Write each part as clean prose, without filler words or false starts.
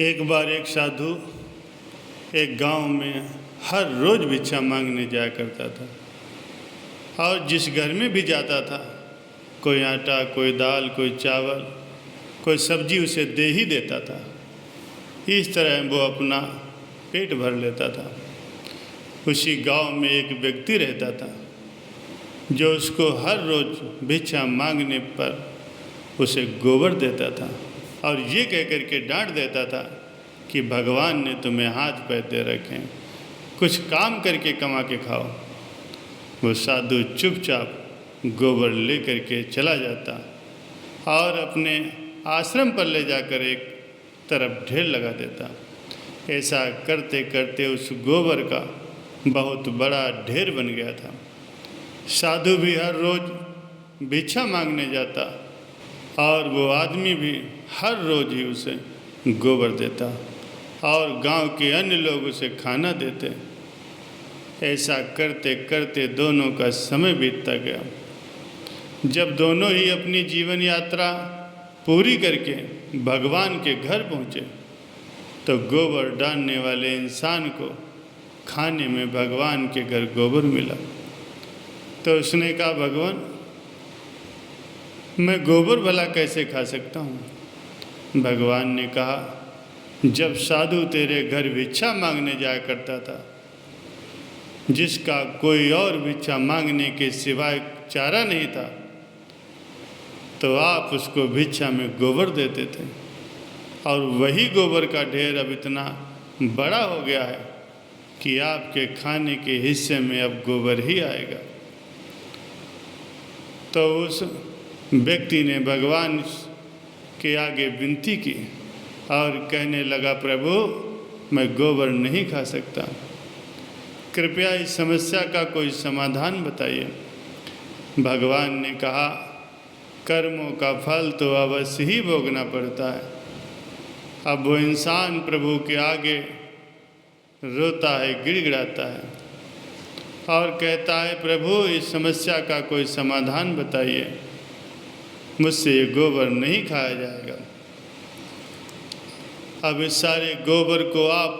एक बार एक साधु एक गांव में हर रोज़ भिक्षा मांगने जाया करता था और जिस घर में भी जाता था कोई आटा, कोई दाल, कोई चावल, कोई सब्जी उसे दे ही देता था। इस तरह वो अपना पेट भर लेता था। उसी गांव में एक व्यक्ति रहता था जो उसको हर रोज़ भिक्षा मांगने पर उसे गोबर देता था और ये कह कर के डांट देता था कि भगवान ने तुम्हें हाथ पैर दे रखे हैं, कुछ काम करके कमा के खाओ। वो साधु चुपचाप गोबर ले कर के चला जाता और अपने आश्रम पर ले जाकर एक तरफ ढेर लगा देता। ऐसा करते करते उस गोबर का बहुत बड़ा ढेर बन गया था। साधु भी हर रोज़ भिक्षा मांगने जाता और वो आदमी भी हर रोज़ ही उसे गोबर देता और गांव के अन्य लोग उसे खाना देते। ऐसा करते करते दोनों का समय बीतता गया। जब दोनों ही अपनी जीवन यात्रा पूरी करके भगवान के घर पहुँचे तो गोबर डालने वाले इंसान को खाने में भगवान के घर गोबर मिला। तो उसने कहा, भगवान मैं गोबर भला कैसे खा सकता हूँ। भगवान ने कहा, जब साधु तेरे घर भिक्षा मांगने जाया करता था, जिसका कोई और भिक्षा मांगने के सिवाय चारा नहीं था, तो आप उसको भिक्षा में गोबर देते थे और वही गोबर का ढेर अब इतना बड़ा हो गया है कि आपके खाने के हिस्से में अब गोबर ही आएगा। तो उस व्यक्ति ने भगवान के आगे विनती की और कहने लगा, प्रभु मैं गोबर नहीं खा सकता, कृपया इस समस्या का कोई समाधान बताइए। भगवान ने कहा, कर्मों का फल तो अवश्य ही भोगना पड़ता है। अब वो इंसान प्रभु के आगे रोता है, गिड़गिड़ाता है और कहता है, प्रभु इस समस्या का कोई समाधान बताइए, मुझसे ये गोबर नहीं खाया जाएगा। अब इस सारे गोबर को आप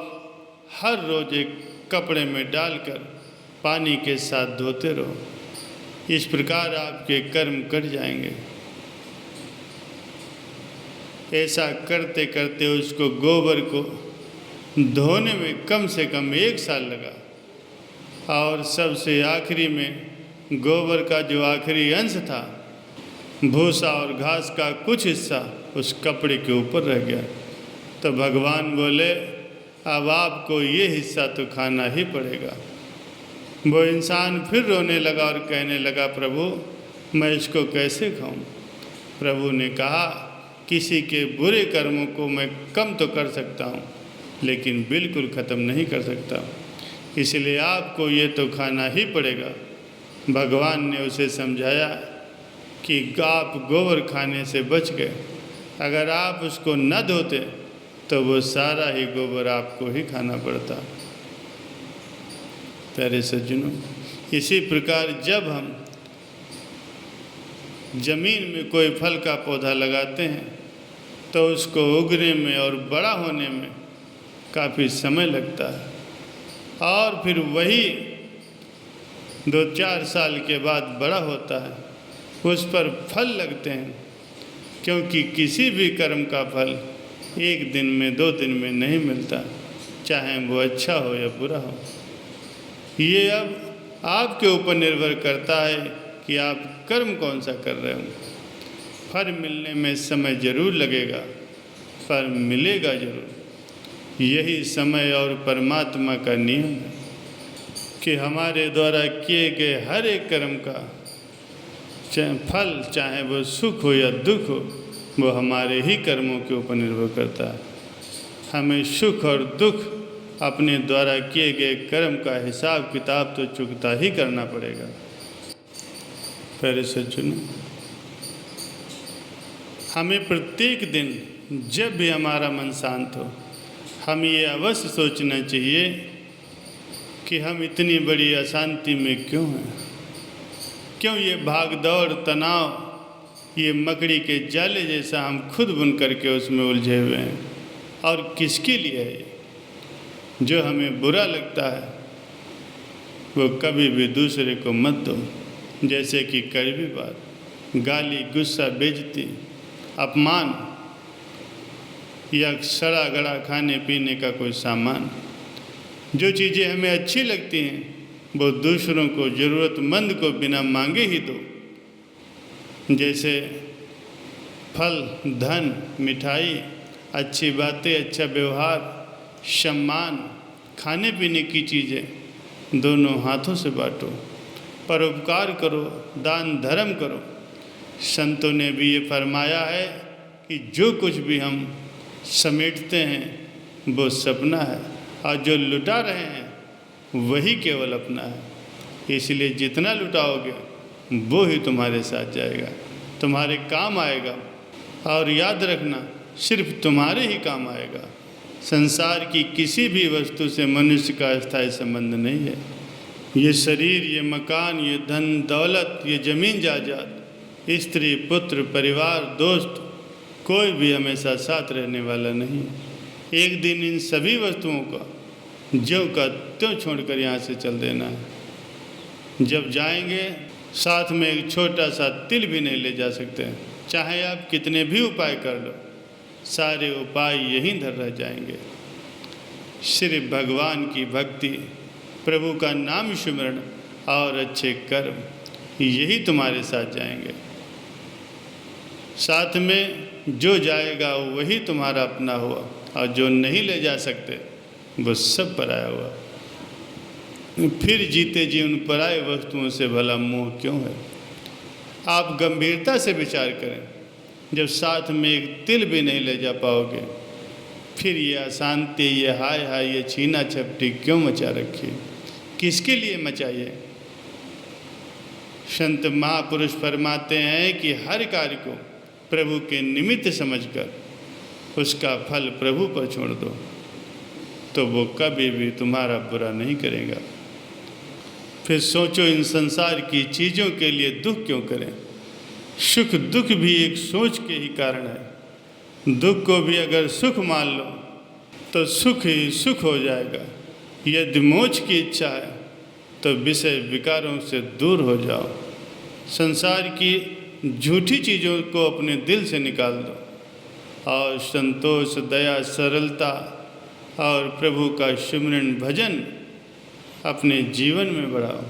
हर रोज़ एक कपड़े में डालकर पानी के साथ धोते रहो, इस प्रकार आपके कर्म कट जाएंगे। ऐसा करते करते उसको गोबर को धोने में कम से कम 1 साल लगा और सबसे आखिरी में गोबर का जो आखिरी अंश था, भूसा और घास का कुछ हिस्सा उस कपड़े के ऊपर रह गया। तो भगवान बोले, अब आपको ये हिस्सा तो खाना ही पड़ेगा। वो इंसान फिर रोने लगा और कहने लगा, प्रभु मैं इसको कैसे खाऊं। प्रभु ने कहा, किसी के बुरे कर्मों को मैं कम तो कर सकता हूं, लेकिन बिल्कुल ख़त्म नहीं कर सकता, इसलिए आपको ये तो खाना ही पड़ेगा। भगवान ने उसे समझाया कि आप गोबर खाने से बच गए, अगर आप उसको न धोते तो वो सारा ही गोबर आपको ही खाना पड़ता। प्यारे सज्जनों, इसी प्रकार जब हम जमीन में कोई फल का पौधा लगाते हैं तो उसको उगने में और बड़ा होने में काफ़ी समय लगता है और फिर वही 2-4 साल के बाद बड़ा होता है, उस पर फल लगते हैं। क्योंकि किसी भी कर्म का फल 1 दिन में 2 दिन में नहीं मिलता, चाहे वो अच्छा हो या बुरा हो। ये अब आपके ऊपर निर्भर करता है कि आप कर्म कौन सा कर रहे हो। फल मिलने में समय ज़रूर लगेगा, पर मिलेगा ज़रूर। यही समय और परमात्मा का नियम है कि हमारे द्वारा किए गए हर एक कर्म का फल, चाहे वो सुख हो या दुख हो, वो हमारे ही कर्मों के ऊपर निर्भर करता है। हमें सुख और दुख अपने द्वारा किए गए कर्म का हिसाब किताब तो चुकता ही करना पड़ेगा। प्यारे सज्जनों, हमें प्रत्येक दिन जब भी हमारा मन शांत हो, हम ये अवश्य सोचना चाहिए कि हम इतनी बड़ी अशांति में क्यों हैं, क्यों ये भाग दौड़ तनाव, ये मकड़ी के जाले जैसा हम खुद बुन करके उसमें उलझे हुए हैं। और किसके लिए है ये? जो हमें बुरा लगता है वो कभी भी दूसरे को मत दो, जैसे कि कड़वी बात, गाली, गुस्सा, बेइज्जती, अपमान या सड़ा गड़ा खाने पीने का कोई सामान। जो चीज़ें हमें अच्छी लगती हैं वो दूसरों को, ज़रूरतमंद को बिना मांगे ही दो। जैसे फल, धन, मिठाई, अच्छी बातें, अच्छा व्यवहार, सम्मान, खाने पीने की चीज़ें दोनों हाथों से बांटो। परोपकार करो, दान धर्म करो। संतों ने भी ये फरमाया है कि जो कुछ भी हम समेटते हैं वो सपना है, और जो लुटा रहे हैं वही केवल अपना है। इसलिए जितना लुटाओगे वो ही तुम्हारे साथ जाएगा, तुम्हारे काम आएगा। और याद रखना, सिर्फ तुम्हारे ही काम आएगा। संसार की किसी भी वस्तु से मनुष्य का स्थायी संबंध नहीं है। ये शरीर, ये मकान, ये धन दौलत, ये ज़मीन जायदाद, स्त्री, पुत्र, परिवार, दोस्त, कोई भी हमेशा साथ रहने वाला नहीं। एक दिन इन सभी वस्तुओं का ज्यों का त्यों छोड़कर यहाँ से चल देना है। जब जाएंगे साथ में एक छोटा सा तिल भी नहीं ले जा सकते। चाहे आप कितने भी उपाय कर लो, सारे उपाय यहीं धर रह जाएंगे। सिर्फ भगवान की भक्ति, प्रभु का नाम स्मरण और अच्छे कर्म, यही तुम्हारे साथ जाएंगे। साथ में जो जाएगा वही तुम्हारा अपना हुआ, और जो नहीं ले जा सकते वो सब पराया हुआ। फिर जीते जी उन पराये वस्तुओं से भला मोह क्यों है? आप गंभीरता से विचार करें। जब साथ में एक तिल भी नहीं ले जा पाओगे, फिर ये अशांति, ये हाय हाय, ये छीना झपटी क्यों मचा रखी? किसके लिए मचाइए? संत महापुरुष फरमाते हैं कि हर कार्य को प्रभु के निमित्त समझकर उसका फल प्रभु पर छोड़ दो, तो वो कभी भी तुम्हारा बुरा नहीं करेगा। फिर सोचो, इन संसार की चीज़ों के लिए दुख क्यों करें? सुख दुख भी एक सोच के ही कारण है। दुख को भी अगर सुख मान लो तो सुख ही सुख हो जाएगा। यदि मोक्ष की इच्छा है तो विषय विकारों से दूर हो जाओ। संसार की झूठी चीज़ों को अपने दिल से निकाल दो और संतोष, दया, सरलता और प्रभु का सिमरन भजन अपने जीवन में बढ़ाओ।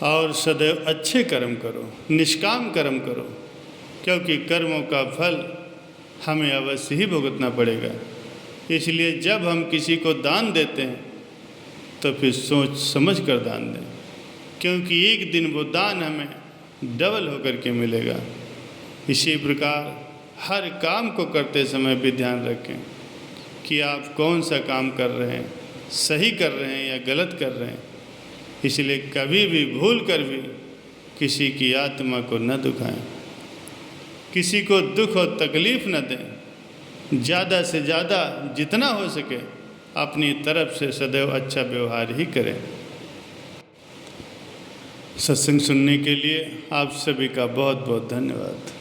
और सदैव अच्छे कर्म करो, निष्काम कर्म करो, क्योंकि कर्मों का फल हमें अवश्य ही भुगतना पड़ेगा। इसलिए जब हम किसी को दान देते हैं तो फिर सोच समझ कर दान दें, क्योंकि एक दिन वो दान हमें डबल होकर के मिलेगा। इसी प्रकार हर काम को करते समय भी ध्यान रखें कि आप कौन सा काम कर रहे हैं, सही कर रहे हैं या गलत कर रहे हैं। इसलिए कभी भी भूल कर भी किसी की आत्मा को न दुखाएं, किसी को दुख और तकलीफ़ न दें। ज़्यादा से ज़्यादा जितना हो सके अपनी तरफ से सदैव अच्छा व्यवहार ही करें। सत्संग सुनने के लिए आप सभी का बहुत बहुत धन्यवाद।